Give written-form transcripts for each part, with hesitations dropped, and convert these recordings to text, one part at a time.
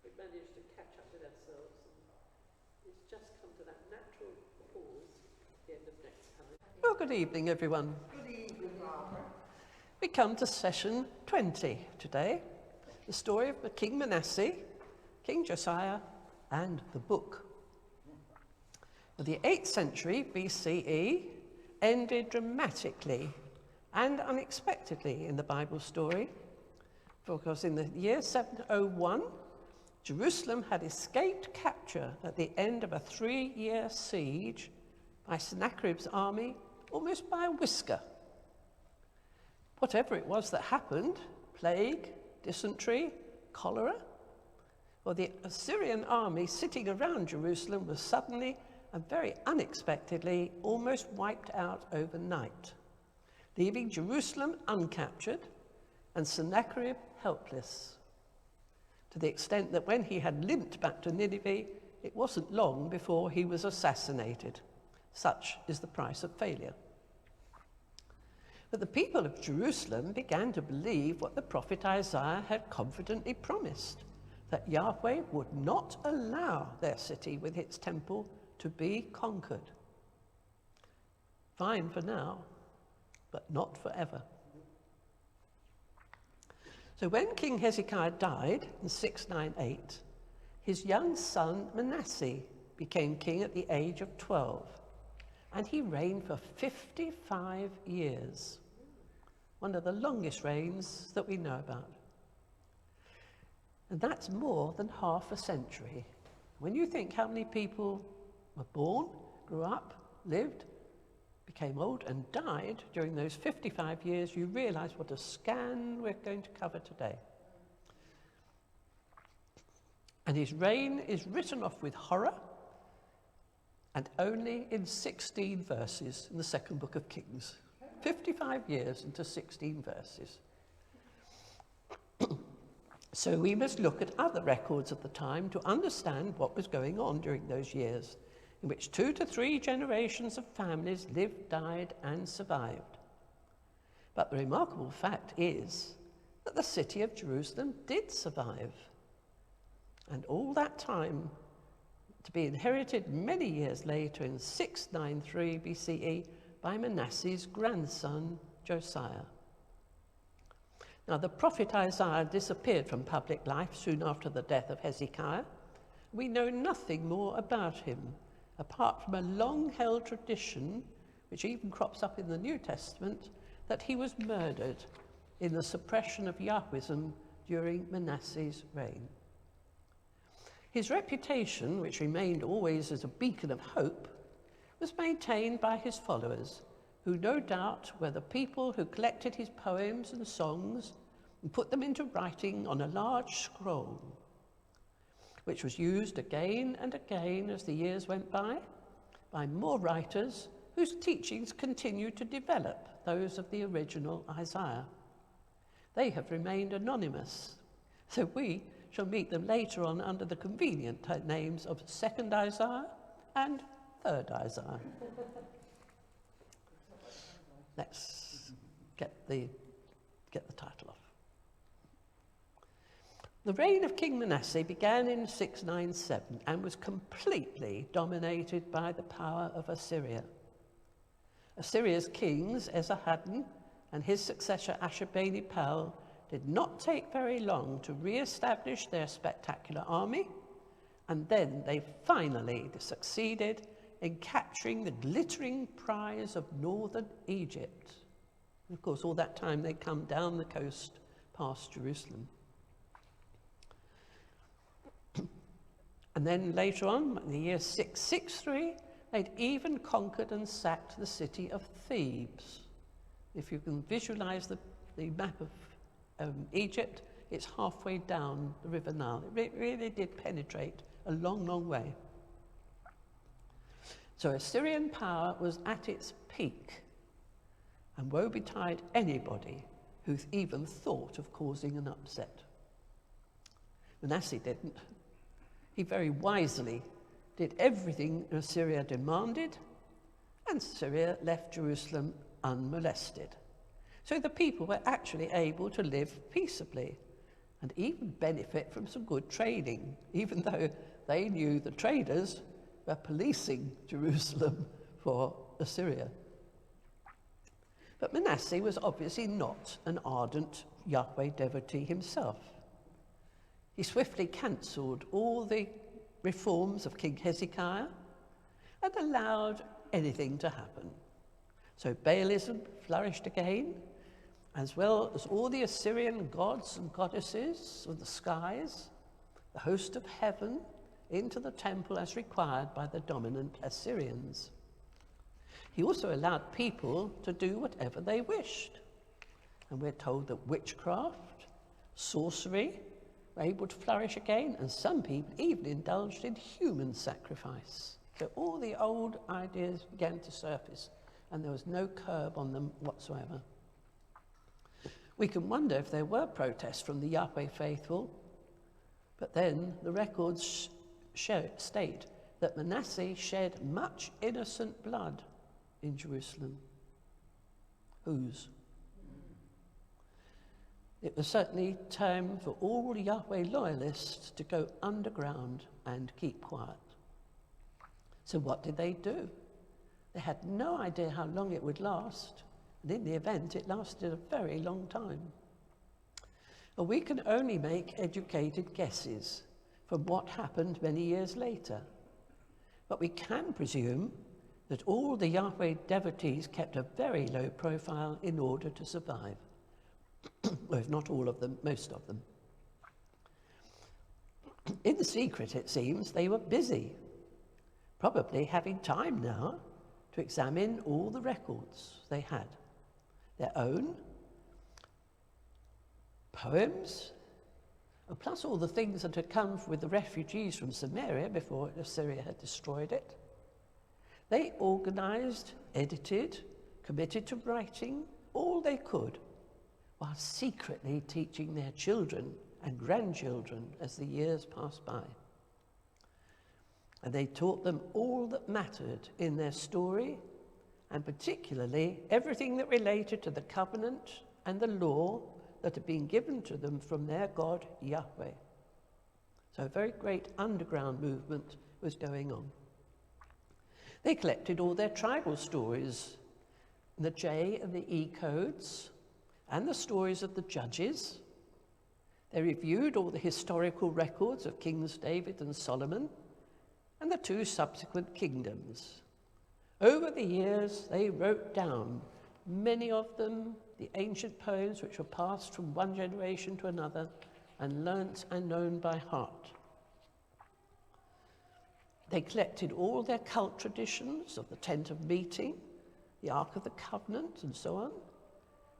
we managed to catch up with ourselves, and it's just come to that natural pause at the end of next time. Well, good evening, everyone. Good evening, Barbara. We come to session 20 today, the story of King Manasseh, King Josiah, and the book. The 8th century BCE ended dramatically and unexpectedly in the Bible story, because in the year 701, Jerusalem had escaped capture at the end of a 3-year siege by Sennacherib's army, almost by a whisker. Whatever it was that happened, plague, dysentery, cholera, well, the Assyrian army sitting around Jerusalem was suddenly and very unexpectedly almost wiped out overnight, leaving Jerusalem uncaptured and Sennacherib helpless, to the extent that when he had limped back to Nineveh, it wasn't long before he was assassinated. Such is the price of failure. But the people of Jerusalem began to believe what the prophet Isaiah had confidently promised, that Yahweh would not allow their city with its temple to be conquered. Fine for now, but not forever. So when King Hezekiah died in 698, his young son Manasseh became king at the age of 12, and he reigned for 55 years, one of the longest reigns that we know about. And that's more than half a century. When you think how many people were born, grew up, lived, became old and died during those 55 years, you realize what a scan we're going to cover today. And his reign is written off with horror, and only in 16 verses in the second book of Kings. 55 years into 16 verses. So we must look at other records of the time to understand what was going on during those years, in which 2 to 3 generations of families lived, died, and survived. But the remarkable fact is that the city of Jerusalem did survive, and all that time to be inherited many years later in 693 BCE by Manasseh's grandson, Josiah. Now, the prophet Isaiah disappeared from public life soon after the death of Hezekiah. We know nothing more about him, apart from a long-held tradition, which even crops up in the New Testament, that he was murdered in the suppression of Yahwism during Manasseh's reign. His reputation, which remained always as a beacon of hope, was maintained by his followers, who no doubt were the people who collected his poems and songs and put them into writing on a large scroll, which was used again and again as the years went by more writers whose teachings continued to develop those of the original Isaiah. They have remained anonymous, so we shall meet them later on under the convenient names of 2nd Isaiah and 3rd Isaiah. Let's get the title off. The reign of King Manasseh began in 697 and was completely dominated by the power of Assyria. Assyria's kings, Esarhaddon and his successor Ashurbanipal, did not take very long to re-establish their spectacular army, and then they finally succeeded in capturing the glittering prize of northern Egypt. And of course, all that time they'd come down the coast past Jerusalem. And then later on, in the year 663, they'd even conquered and sacked the city of Thebes. If you can visualize the map of Egypt, it's halfway down the River Nile. It really did penetrate a long, long way. So Assyrian power was at its peak, and woe betide anybody who even thought of causing an upset. Manasseh didn't. He very wisely did everything Assyria demanded, and Syria left Jerusalem unmolested. So the people were actually able to live peaceably and even benefit from some good trading, even though they knew the traders were policing Jerusalem for Assyria. But Manasseh was obviously not an ardent Yahweh devotee himself. He swiftly cancelled all the reforms of King Hezekiah and allowed anything to happen. So Baalism flourished again, as well as all the Assyrian gods and goddesses of the skies, the host of heaven, into the temple as required by the dominant Assyrians. He also allowed people to do whatever they wished. And we're told that witchcraft, sorcery were able to flourish again, and some people even indulged in human sacrifice. So all the old ideas began to surface, and there was no curb on them whatsoever. We can wonder if there were protests from the Yahweh faithful, but then the records state that Manasseh shed much innocent blood in Jerusalem. Whose? It was certainly time for all Yahweh loyalists to go underground and keep quiet. So what did they do? They had no idea how long it would last, and in the event it lasted a very long time. Well, we can only make educated guesses from what happened many years later, but we can presume that all the Yahweh devotees kept a very low profile in order to survive. Well, if not all of them, most of them. In the secret, it seems, they were busy, probably having time now to examine all the records they had, their own poems, plus all the things that had come with the refugees from Samaria before Assyria had destroyed it. They organized, edited, committed to writing all they could, while secretly teaching their children and grandchildren as the years passed by. And they taught them all that mattered in their story, and particularly everything that related to the covenant and the law that had been given to them from their God, Yahweh. So a very great underground movement was going on. They collected all their tribal stories, the J and the E codes, and the stories of the judges. They reviewed all the historical records of Kings David and Solomon, and the two subsequent kingdoms. Over the years, they wrote down, many of them, the ancient poems which were passed from one generation to another and learnt and known by heart. They collected all their cult traditions of the tent of meeting, the Ark of the Covenant, and so on.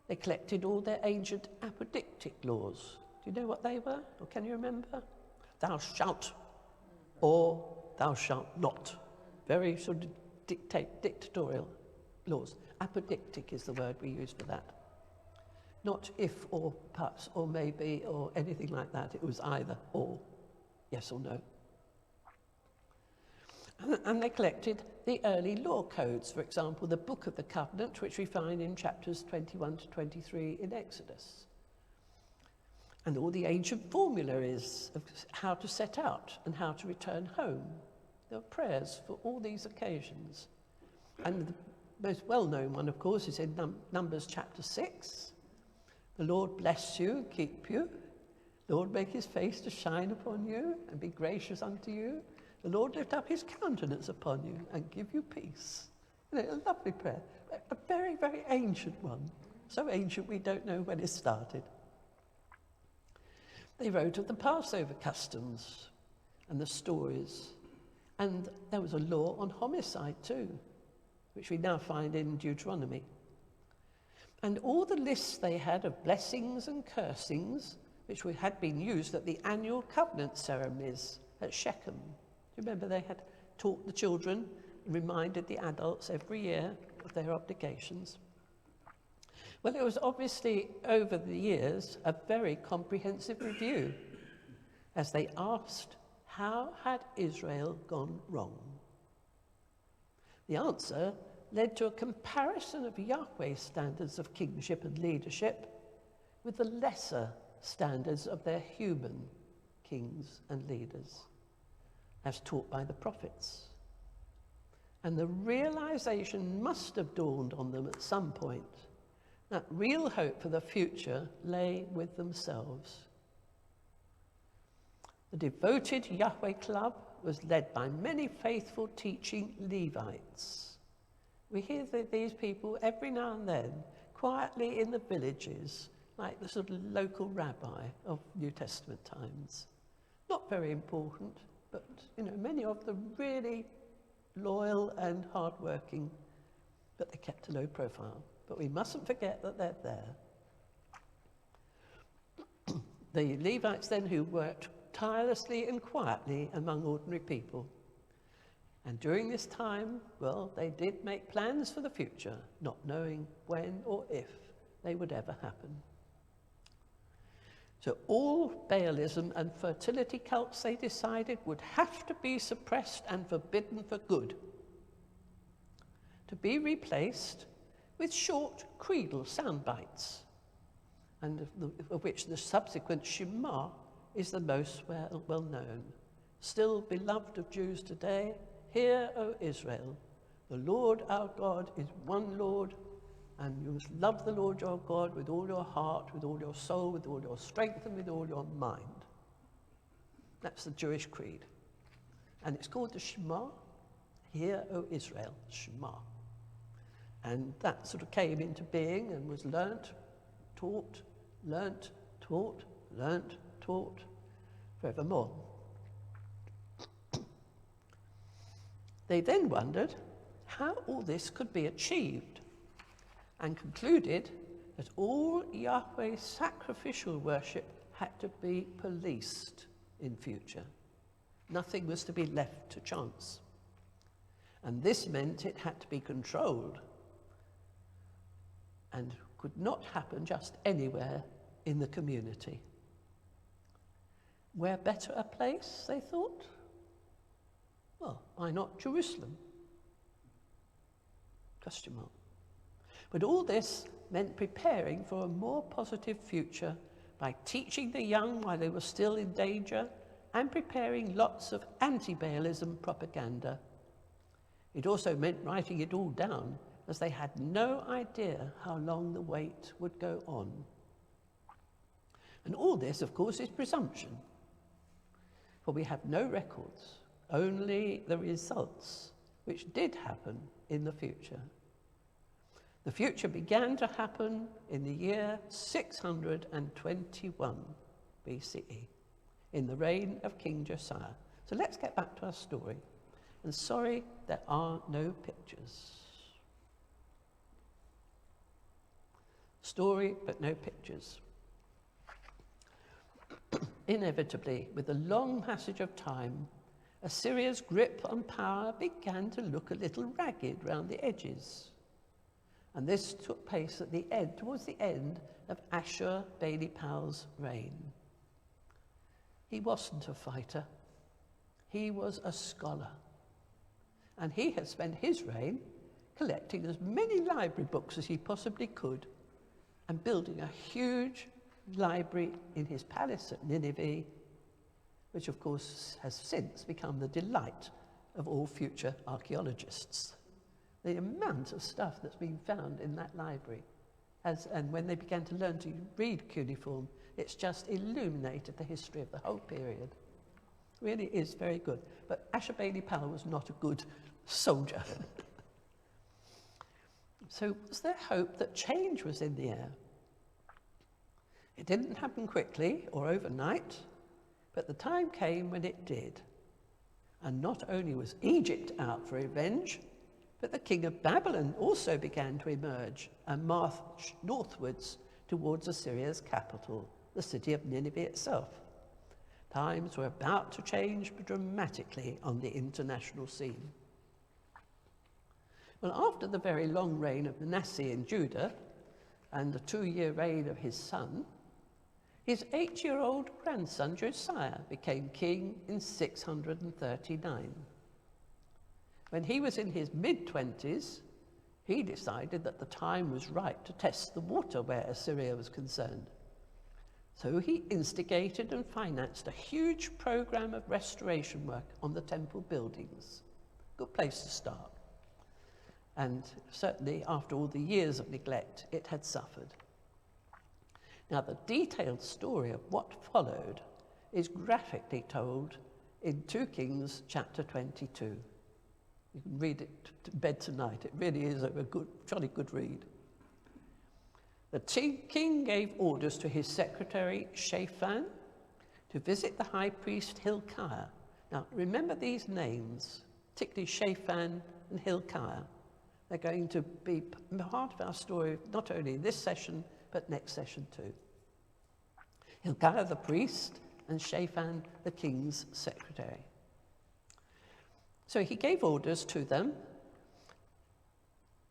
They collected all their ancient apodictic laws. Do you know what they were, or can you remember? Thou shalt, or thou shalt not. Very sort of dictatorial laws. Apodictic is the word we use for that. Not if or perhaps or maybe or anything like that. It was either or, yes or no. And they collected the early law codes, for example, the Book of the Covenant, which we find in chapters 21 to 23 in Exodus. And all the ancient formularies of how to set out and how to return home. There were prayers for all these occasions. And the most well-known one, of course, is in Numbers chapter 6. The Lord bless you, keep you. The Lord make his face to shine upon you and be gracious unto you. The Lord lift up his countenance upon you and give you peace. You know, a lovely prayer, a very, very ancient one. So ancient we don't know when it started. They wrote of the Passover customs and the stories. And there was a law on homicide too, which we now find in Deuteronomy. And all the lists they had of blessings and cursings, which had been used at the annual covenant ceremonies at Shechem. Do you remember they had taught the children and reminded the adults every year of their obligations? Well, it was obviously, over the years, a very comprehensive review, as they asked, how had Israel gone wrong? The answer led to a comparison of Yahweh's standards of kingship and leadership with the lesser standards of their human kings and leaders, as taught by the prophets. And the realization must have dawned on them at some point that real hope for the future lay with themselves. The devoted Yahweh Club was led by many faithful teaching Levites. We hear these people every now and then, quietly in the villages, like the sort of local rabbi of New Testament times. Not very important, but many of them really loyal and hard-working, but they kept a low profile. But we mustn't forget that they're there. The Levites then, who worked tirelessly and quietly among ordinary people. And during this time, well, they did make plans for the future, not knowing when or if they would ever happen. So all Baalism and fertility cults, they decided, would have to be suppressed and forbidden for good, to be replaced with short creedal sound bites, and of which the subsequent Shema is the most well known. Still beloved of Jews today, hear, O Israel, the Lord our God is one Lord, and you must love the Lord your God with all your heart, with all your soul, with all your strength, and with all your mind. That's the Jewish creed. And it's called the Shema. Hear, O Israel, Shema. And that sort of came into being and was learnt, taught, learnt, taught, learnt, taught, forevermore. They then wondered how all this could be achieved, and concluded that all Yahweh's sacrificial worship had to be policed in future. Nothing was to be left to chance. And this meant it had to be controlled and could not happen just anywhere in the community. Where better a place, they thought? Well, why not Jerusalem? Question mark. But all this meant preparing for a more positive future by teaching the young while they were still in danger and preparing lots of anti-Baalism propaganda. It also meant writing it all down, as they had no idea how long the wait would go on. And all this, of course, is presumption, for we have no records, only the results, which did happen in the future. The future began to happen in the year 621 BCE, in the reign of King Josiah. So let's get back to our story. And sorry, there are no pictures. Story, but no pictures. Inevitably, with the long passage of time, Assyria's grip on power began to look a little ragged round the edges. And this took place at the end, towards the end of Ashur-bani-pal's reign. He wasn't a fighter. He was a scholar. And he had spent his reign collecting as many library books as he possibly could and building a huge library in his palace at Nineveh, which of course has since become the delight of all future archaeologists. The amount of stuff that's been found in that library, and when they began to learn to read cuneiform, it's just illuminated the history of the whole period. Really is very good. But Ashur-bani-pal was not a good soldier. So was there hope that change was in the air? It didn't happen quickly or overnight, but the time came when it did. And not only was Egypt out for revenge, but the king of Babylon also began to emerge and march northwards towards Assyria's capital, the city of Nineveh itself. Times were about to change dramatically on the international scene. Well, after the very long reign of Manasseh in Judah and the 2-year reign of his son, his 8-year-old grandson Josiah became king in 639. When he was in his mid-20s, he decided that the time was right to test the water where Assyria was concerned. So he instigated and financed a huge program of restoration work on the temple buildings. Good place to start. And certainly after all the years of neglect, it had suffered. Now, the detailed story of what followed is graphically told in 2 Kings chapter 22. You can read it to bed tonight. It really is a good, jolly good read. The king gave orders to his secretary Shaphan to visit the high priest Hilkiah. Now, remember these names, particularly Shaphan and Hilkiah. They're going to be part of our story, not only in this session, but next session too. Hilkiah the priest and Shaphan the king's secretary. So he gave orders to them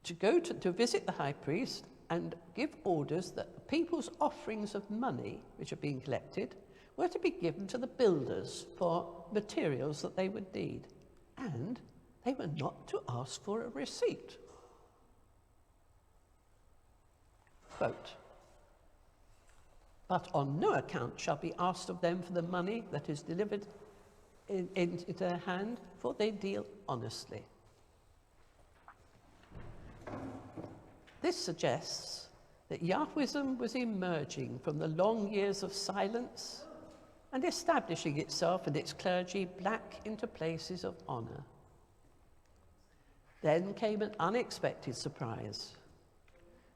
to go to visit the high priest and give orders that the people's offerings of money, which are being collected, were to be given to the builders for materials that they would need. And they were not to ask for a receipt. Quote, "But on no account shall be asked of them for the money that is delivered into their hand, for they deal honestly." This suggests that Yahwism was emerging from the long years of silence and establishing itself and its clergy back into places of honor. Then came an unexpected surprise.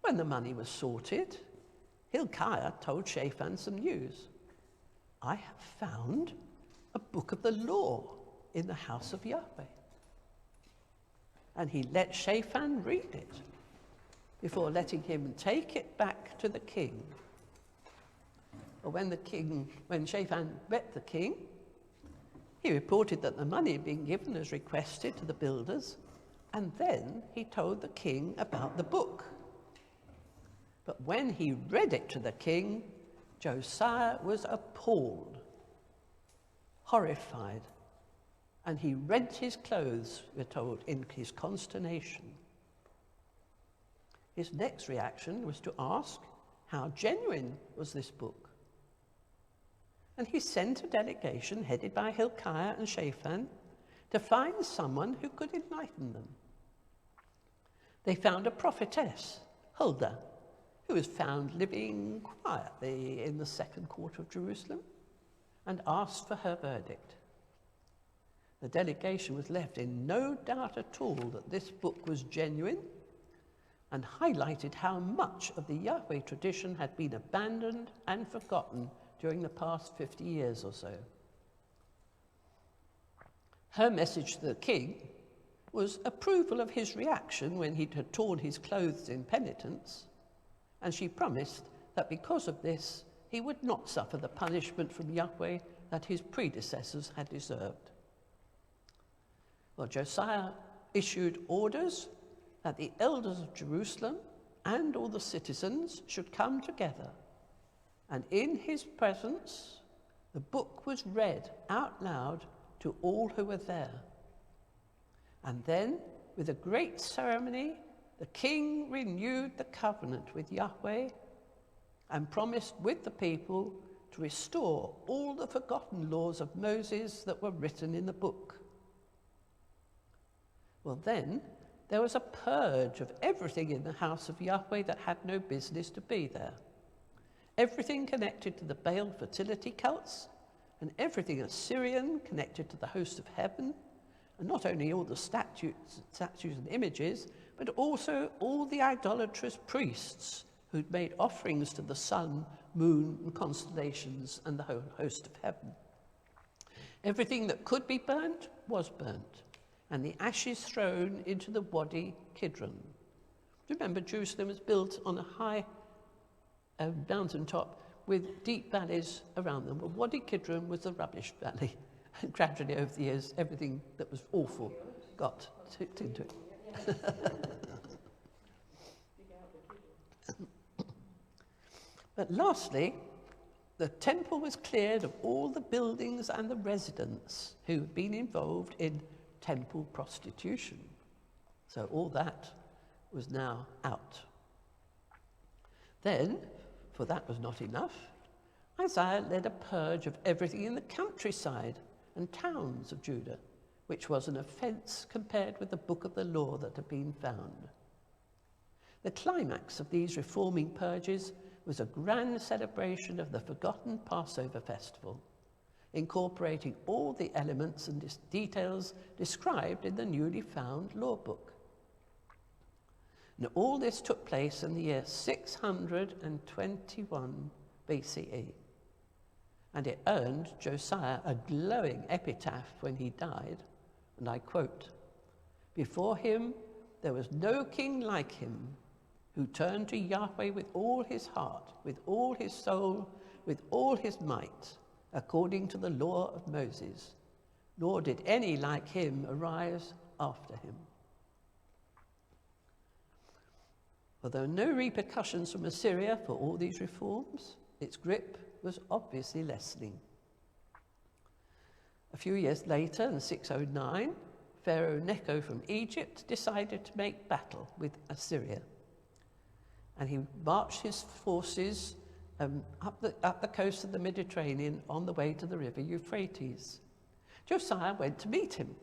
When the money was sorted, Hilkiah told Shaphan some news. "I have found a book of the law in the house of Yahweh." And he let Shaphan read it before letting him take it back to the king. But when Shaphan met the king, he reported that the money had been given as requested to the builders, and then he told the king about the book. But when he read it to the king, Josiah was appalled, horrified, and he rent his clothes, we're told, in his consternation. His next reaction was to ask how genuine was this book. And he sent a delegation headed by Hilkiah and Shaphan to find someone who could enlighten them. They found a prophetess, Huldah, who was found living quietly in the second quarter of Jerusalem, and asked for her verdict. The delegation was left in no doubt at all that this book was genuine, and highlighted how much of the Yahweh tradition had been abandoned and forgotten during the past 50 years or so. Her message to the king was approval of his reaction when he had torn his clothes in penitence, and she promised that because of this, he would not suffer the punishment from Yahweh that his predecessors had deserved. Well, Josiah issued orders that the elders of Jerusalem and all the citizens should come together, and in his presence the book was read out loud to all who were there. And then, with a great ceremony, the king renewed the covenant with Yahweh and promised with the people to restore all the forgotten laws of Moses that were written in the book. Well, then there was a purge of everything in the house of Yahweh that had no business to be there. Everything connected to the Baal fertility cults, and everything Assyrian connected to the host of heaven, and not only all the statues and images, but also all the idolatrous priests who'd made offerings to the sun, moon, and constellations, and the whole host of heaven. Everything that could be burnt was burnt, and the ashes thrown into the Wadi Kidron. Remember, Jerusalem was built on a high mountaintop with deep valleys around them. Well, Wadi Kidron was the rubbish valley, and gradually over the years, everything that was awful got tipped into it. But lastly, the temple was cleared of all the buildings and the residents who had been involved in temple prostitution. So all that was now out. Then, for that was not enough, Isaiah led a purge of everything in the countryside and towns of Judah, which was an offence compared with the book of the law that had been found. The climax of these reforming purges was a grand celebration of the forgotten Passover festival, incorporating all the elements and details described in the newly found law book. And all this took place in the year 621 BCE, and it earned Josiah a glowing epitaph when he died, and I quote, "Before him there was no king like him, who turned to Yahweh with all his heart, with all his soul, with all his might, according to the law of Moses, nor did any like him arise after him." Although no repercussions from Assyria for all these reforms, its grip was obviously lessening. A few years later, in 609, Pharaoh Necho from Egypt decided to make battle with Assyria. And he marched his forces up the coast of the Mediterranean on the way to the river Euphrates. Josiah went to meet him,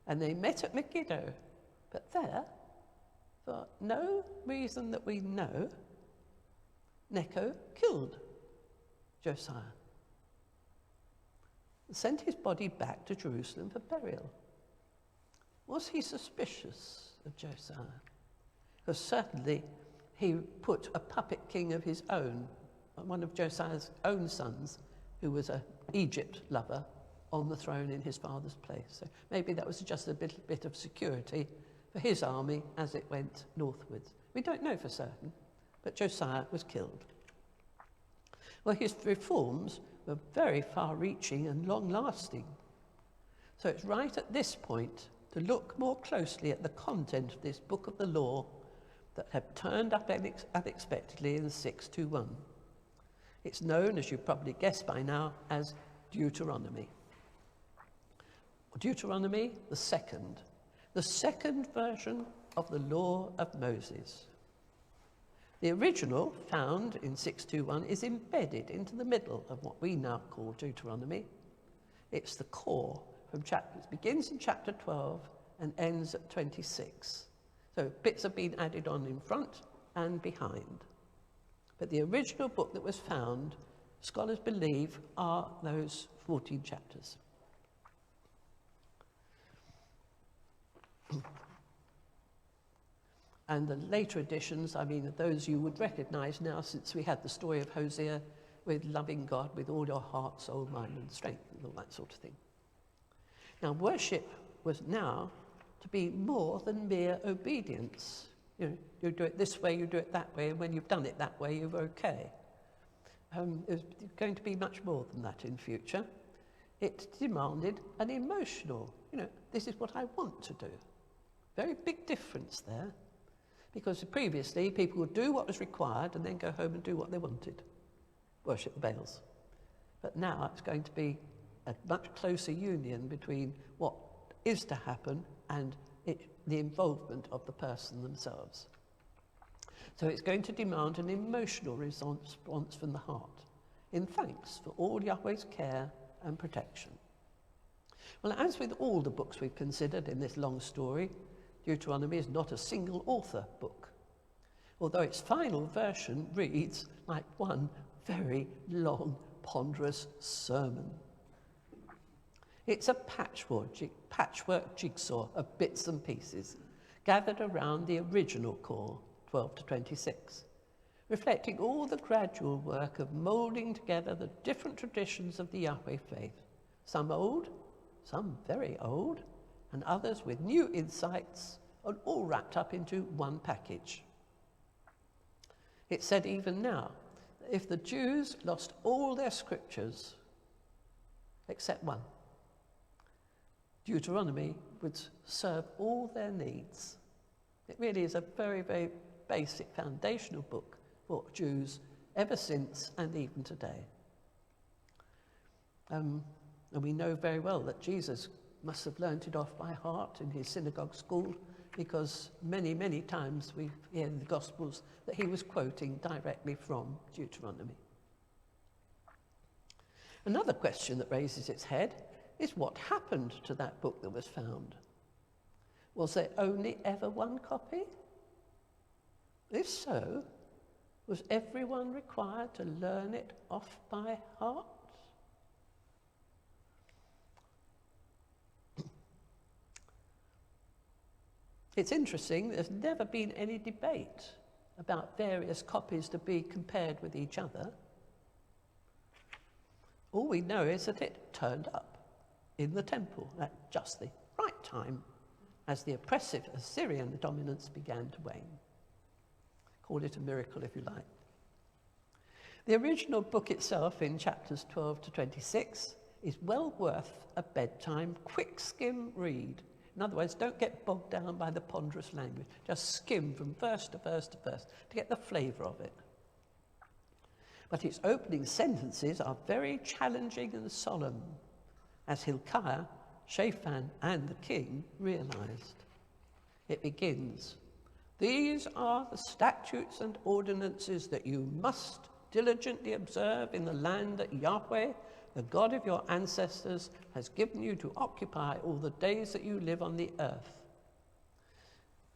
and they met at Megiddo. But there, for no reason that we know, Necho killed Josiah and sent his body back to Jerusalem for burial. Was he suspicious of Josiah? Because certainly he put a puppet king of his own, one of Josiah's own sons, who was an Egypt lover, on the throne in his father's place. So maybe that was just a bit of security for his army as it went northwards. We don't know for certain, but Josiah was killed. Well, his reforms were very far-reaching and long-lasting. So it's right at this point to look more closely at the content of this book of the law that had turned up unexpectedly in 621. It's known, as you probably guessed by now, as Deuteronomy. Deuteronomy, the second version of the law of Moses. The original, found in 621, is embedded into the middle of what we now call Deuteronomy. It's the core it begins in chapter 12 and ends at 26. So bits have been added on in front and behind. But the original book that was found, scholars believe, are those 14 chapters. And the later editions, those you would recognize now, since we had the story of Hosea with loving God with all your heart, soul, mind, and strength, and all that sort of thing. Now, worship was now to be more than mere obedience. You do it this way, you do it that way, and when you've done it that way, you're okay. It's going to be much more than that in future. It demanded an emotional, this is what I want to do. Very big difference there. Because previously, people would do what was required and then go home and do what they wanted. Worship the Baals. But now it's going to be a much closer union between what is to happen and the involvement of the person themselves. So it's going to demand an emotional response from the heart, in thanks for all Yahweh's care and protection. Well, as with all the books we've considered in this long story, Deuteronomy is not a single author book, although its final version reads like one very long, ponderous sermon. It's a patchwork jigsaw of bits and pieces gathered around the original core, 12 to 26, reflecting all the gradual work of moulding together the different traditions of the Yahweh faith, some old, some very old, and others with new insights, and all wrapped up into one package. It's said even now that if the Jews lost all their scriptures except one, Deuteronomy would serve all their needs. It really is a very, very basic foundational book for Jews ever since and even today. And we know very well that Jesus must have learnt it off by heart in his synagogue school, because many, many times we hear in the Gospels that he was quoting directly from Deuteronomy. Another question that raises its head is what happened to that book that was found? Was there only ever one copy? If so, was everyone required to learn it off by heart? It's interesting, there's never been any debate about various copies to be compared with each other. All we know is that it turned up in the temple at just the right time as the oppressive Assyrian dominance began to wane. Call it a miracle if you like. The original book itself in chapters 12 to 26 is well worth a bedtime quick skim read. In other words, don't get bogged down by the ponderous language. Just skim from verse to verse to verse to get the flavour of it. But its opening sentences are very challenging and solemn, as Hilkiah, Shaphan, and the king realized. It begins, "These are the statutes and ordinances that you must diligently observe in the land that Yahweh, the God of your ancestors, has given you to occupy all the days that you live on the earth."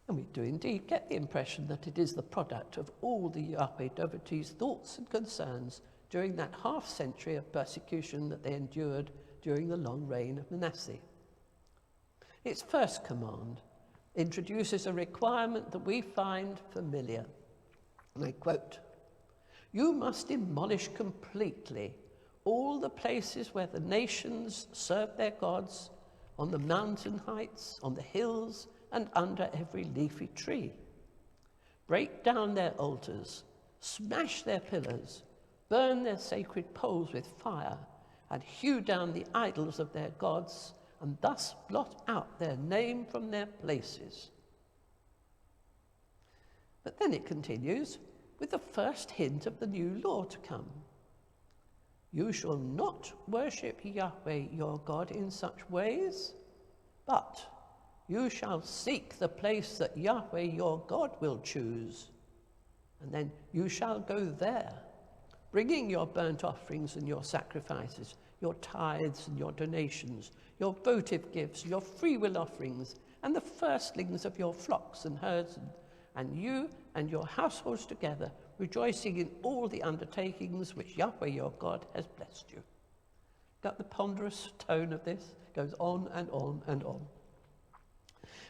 And we do indeed get the impression that it is the product of all the Yahweh devotees' thoughts and concerns during that half-century of persecution that they endured during the long reign of Manasseh. Its first command introduces a requirement that we find familiar. And I quote, "You must demolish completely all the places where the nations serve their gods, on the mountain heights, on the hills, and under every leafy tree. Break down their altars, smash their pillars, burn their sacred poles with fire, and hew down the idols of their gods, and thus blot out their name from their places." But then it continues with the first hint of the new law to come. "You shall not worship Yahweh your God in such ways, but you shall seek the place that Yahweh your God will choose, and then you shall go there, bringing your burnt offerings and your sacrifices, your tithes and your donations, your votive gifts, your freewill offerings, and the firstlings of your flocks and herds, and you and your households together, rejoicing in all the undertakings which Yahweh your God has blessed you." Got the ponderous tone of this? Goes on and on and on.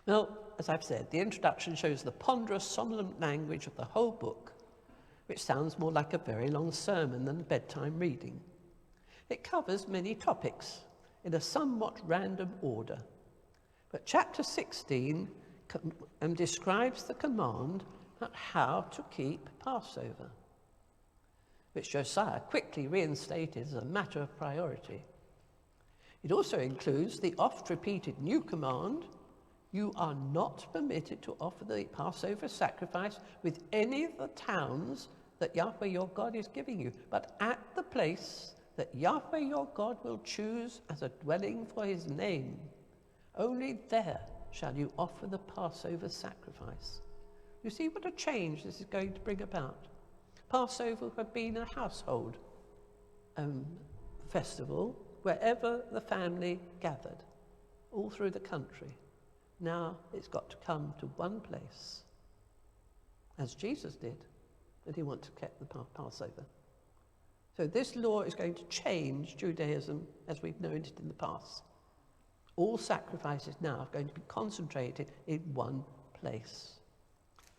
Well, as I've said, the introduction shows the ponderous, solemn language of the whole book, which sounds more like a very long sermon than bedtime reading. It covers many topics in a somewhat random order. But chapter 16 describes the command about how to keep Passover, which Josiah quickly reinstated as a matter of priority. It also includes the oft-repeated new command, "You are not permitted to offer the Passover sacrifice with any of the towns that Yahweh your God is giving you, but at the place that Yahweh your God will choose as a dwelling for his name. Only there shall you offer the Passover sacrifice." You see what a change this is going to bring about. Passover had been a household festival wherever the family gathered, all through the country. Now it's got to come to one place, as Jesus did, that he wanted to keep the Passover. So this law is going to change Judaism as we've known it in the past. All sacrifices now are going to be concentrated in one place,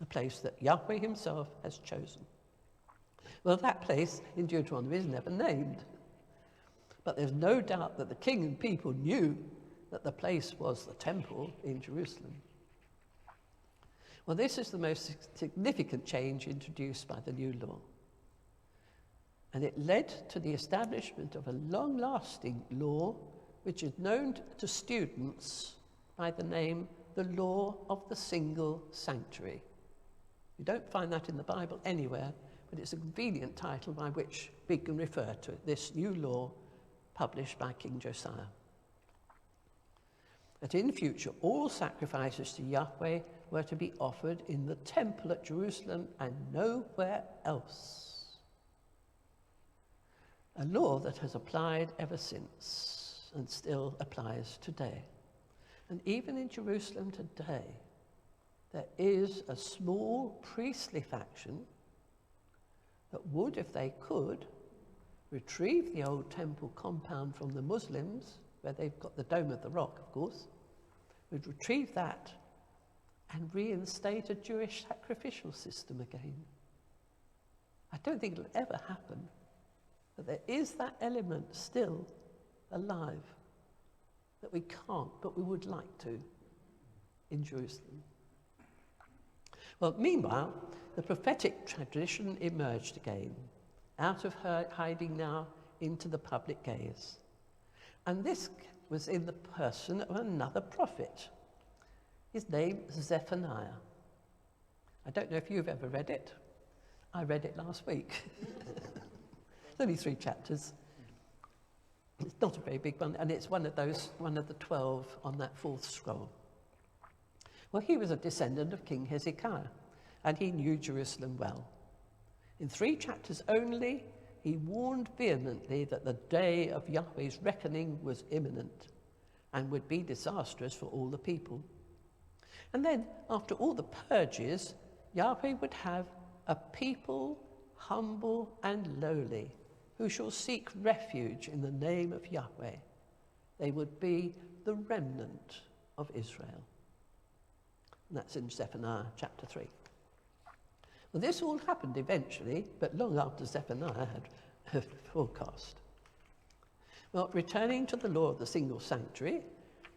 the place that Yahweh himself has chosen. Well, that place in Deuteronomy is never named, but there's no doubt that the king and people knew that the place was the temple in Jerusalem. Well, this is the most significant change introduced by the new law. And it led to the establishment of a long-lasting law which is known to students by the name the law of the single sanctuary. You don't find that in the Bible anywhere, but it's a convenient title by which we can refer to this new law published by King Josiah. That in future all sacrifices to Yahweh were to be offered in the temple at Jerusalem and nowhere else. A law that has applied ever since and still applies today. And even in Jerusalem today, there is a small priestly faction that would, if they could, retrieve the old temple compound from the Muslims, where they've got the Dome of the Rock, of course, would retrieve that and reinstate a Jewish sacrificial system again. I don't think it'll ever happen, but there is that element still alive that we can't, but we would like to, in Jerusalem. Well, meanwhile, the prophetic tradition emerged again, out of her hiding now into the public gaze. And this was in the person of another prophet. His name is Zephaniah. I don't know if you've ever read it. I read it last week. It's only 3 chapters. It's not a very big one, and it's one of the 12 on that 4th scroll. Well, he was a descendant of King Hezekiah, and he knew Jerusalem well. In 3 chapters only, he warned vehemently that the day of Yahweh's reckoning was imminent and would be disastrous for all the people. And then, after all the purges, Yahweh would have a people humble and lowly, who shall seek refuge in the name of Yahweh. They would be the remnant of Israel. And that's in Zephaniah chapter 3. Well, this all happened eventually, but long after Zephaniah had forecast. Well, returning to the law of the single sanctuary,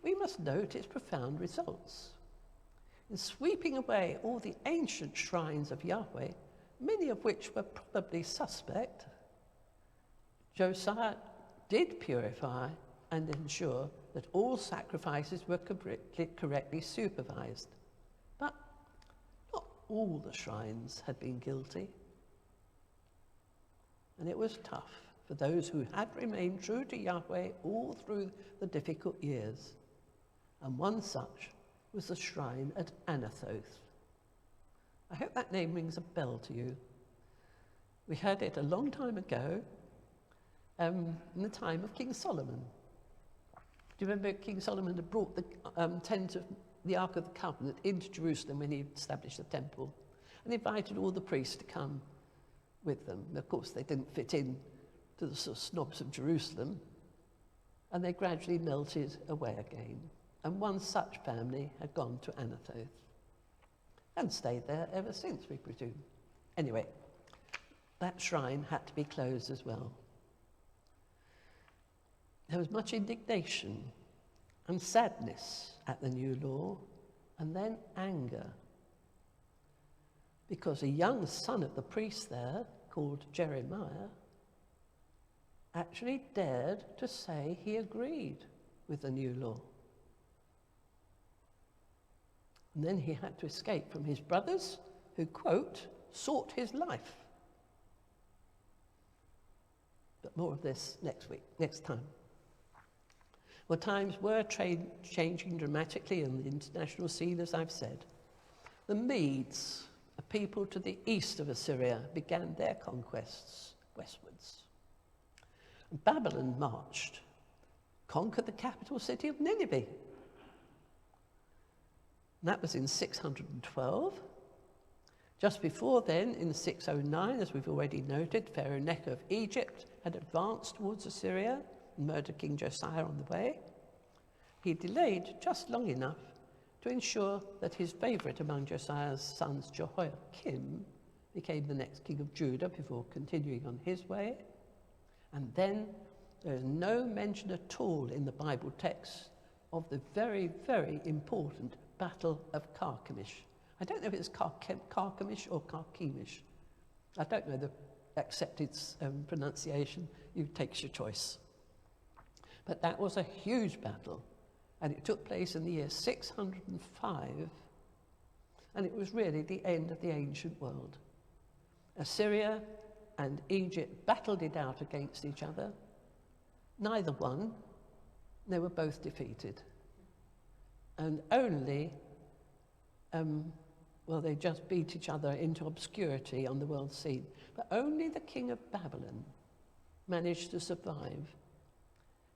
we must note its profound results. In sweeping away all the ancient shrines of Yahweh, many of which were probably suspect, Josiah did purify and ensure that all sacrifices were correctly supervised. But not all the shrines had been guilty. And it was tough for those who had remained true to Yahweh all through the difficult years. And one such was the shrine at Anathoth. I hope that name rings a bell to you. We heard it a long time ago, in the time of King Solomon. Do you remember King Solomon had brought the tent of the Ark of the Covenant into Jerusalem when he established the temple, and invited all the priests to come with them. And of course, they didn't fit in to the sort of snobs of Jerusalem, and they gradually melted away again. And one such family had gone to Anathoth and stayed there ever since, we presume. Anyway, that shrine had to be closed as well. There was much indignation and sadness at the new law, and then anger, because a young son of the priest there, called Jeremiah, actually dared to say he agreed with the new law. And then he had to escape from his brothers, who, quote, sought his life. But more of this next time. Well, times were changing dramatically in the international scene, as I've said. The Medes, a people to the east of Assyria, began their conquests westwards. And Babylon marched, conquered the capital city of Nineveh. And that was in 612. Just before then, in 609, as we've already noted, Pharaoh Necho of Egypt had advanced towards Assyria and murdered King Josiah on the way. He delayed just long enough to ensure that his favourite among Josiah's sons, Jehoiakim, became the next king of Judah before continuing on his way. And then there is no mention at all in the Bible text of the very, very important Battle of Carchemish. I don't know if it's Carchemish or Carchemish. I don't know the accepted pronunciation. You take your choice. But that was a huge battle, and it took place in the year 605, and it was really the end of the ancient world. Assyria and Egypt battled it out against each other. Neither won. They were both defeated. And only, they just beat each other into obscurity on the world scene. But only the king of Babylon managed to survive.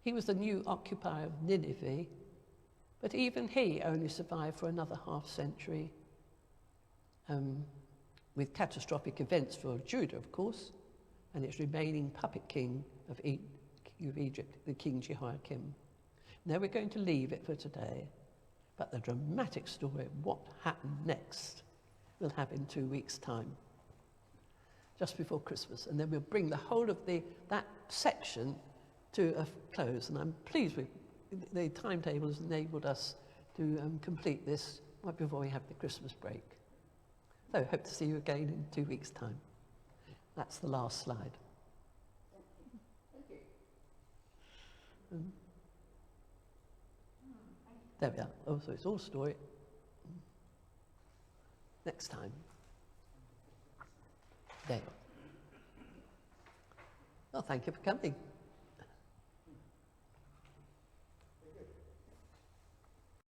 He was the new occupier of Nineveh, but even he only survived for another half-century, with catastrophic events for Judah, of course, and its remaining puppet king of Egypt, the King Jehoiakim. Now we're going to leave it for today, but the dramatic story of what happened next we'll have in 2 weeks' time, just before Christmas, and then we'll bring the whole of that section to a close. And I'm pleased with the timetable has enabled us to complete this right before we have the Christmas break. So hope to see you again in 2 weeks' time. That's the last slide. Thank you. There we are. Oh, so it's all story. Next time. There you are. Well, thank you for coming.